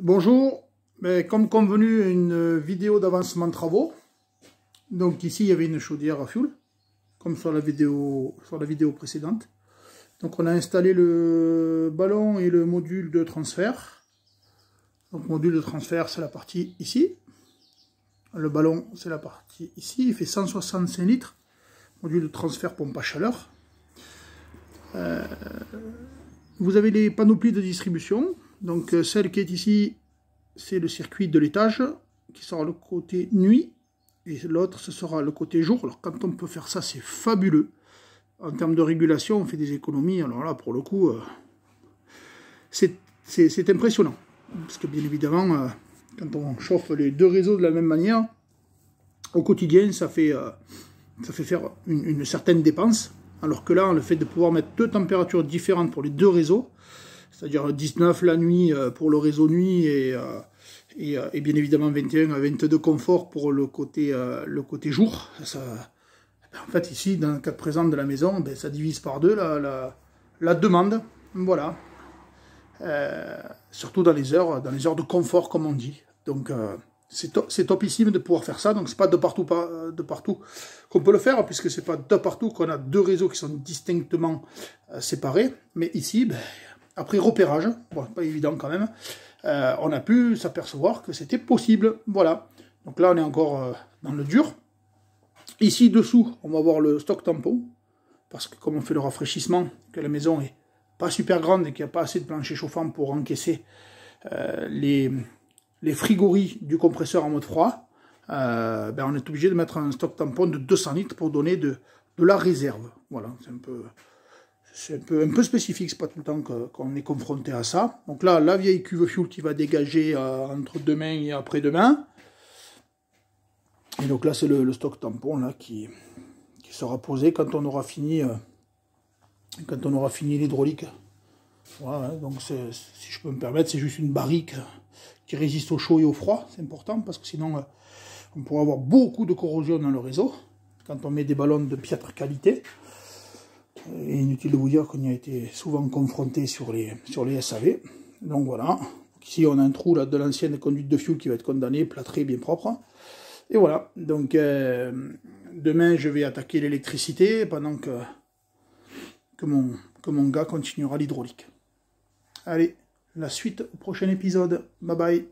Bonjour, mais comme convenu, une vidéo d'avancement de travaux. Donc ici il y avait une chaudière à fioul, comme sur la vidéo précédente. Donc on a installé le ballon et le module de transfert. Donc module de transfert, c'est la partie ici. Le ballon, c'est la partie ici. Il fait 165 litres. Module de transfert pompe à chaleur. Vous avez les panoplies de distribution. Donc celle qui est ici, c'est le circuit de l'étage qui sera le côté nuit. Et l'autre, ce sera le côté jour. Alors quand on peut faire ça, c'est fabuleux. En termes de régulation, on fait des économies. Alors là, pour le coup, c'est impressionnant. Parce que bien évidemment, quand on chauffe les deux réseaux de la même manière, au quotidien, ça fait faire une certaine dépense. Alors que là, le fait de pouvoir mettre deux températures différentes pour les deux réseaux, c'est-à-dire 19 la nuit pour le réseau nuit et bien évidemment 21 à 22 confort pour le côté jour. En fait, ici, dans le cas présent de la maison, ça divise par deux la demande. Voilà. Surtout dans les heures de confort, comme on dit. Donc, c'est topissime de pouvoir faire ça. Donc, c'est pas de partout qu'on peut le faire, puisque c'est pas de partout qu'on a deux réseaux qui sont distinctement séparés. Mais ici, après repérage, bon, pas évident quand même, on a pu s'apercevoir que c'était possible. Voilà. Donc là, on est encore dans le dur. Ici, dessous, on va voir le stock tampon. Parce que comme on fait le rafraîchissement, que la maison est pas super grande et qu'il n'y a pas assez de plancher chauffant pour encaisser les frigories du compresseur en mode froid, on est obligé de mettre un stock tampon de 200 litres pour donner de la réserve. Voilà, c'est un peu spécifique, c'est pas tout le temps qu'on est confronté à ça. Donc là, la vieille cuve fuel qui va dégager entre demain et après-demain. Et donc là, c'est le stock tampon là, qui sera posé quand on aura fini l'hydraulique. Voilà, donc si je peux me permettre, c'est juste une barrique qui résiste au chaud et au froid. C'est important parce que sinon, on pourrait avoir beaucoup de corrosion dans le réseau quand on met des ballons de piètre qualité. Et inutile de vous dire qu'on y a été souvent confronté sur les SAV. Donc voilà. Donc ici, on a un trou là, de l'ancienne conduite de fuel qui va être condamné, plâtré, bien propre. Et voilà. Donc demain, je vais attaquer l'électricité pendant que mon gars continuera l'hydraulique. Allez, la suite au prochain épisode. Bye bye.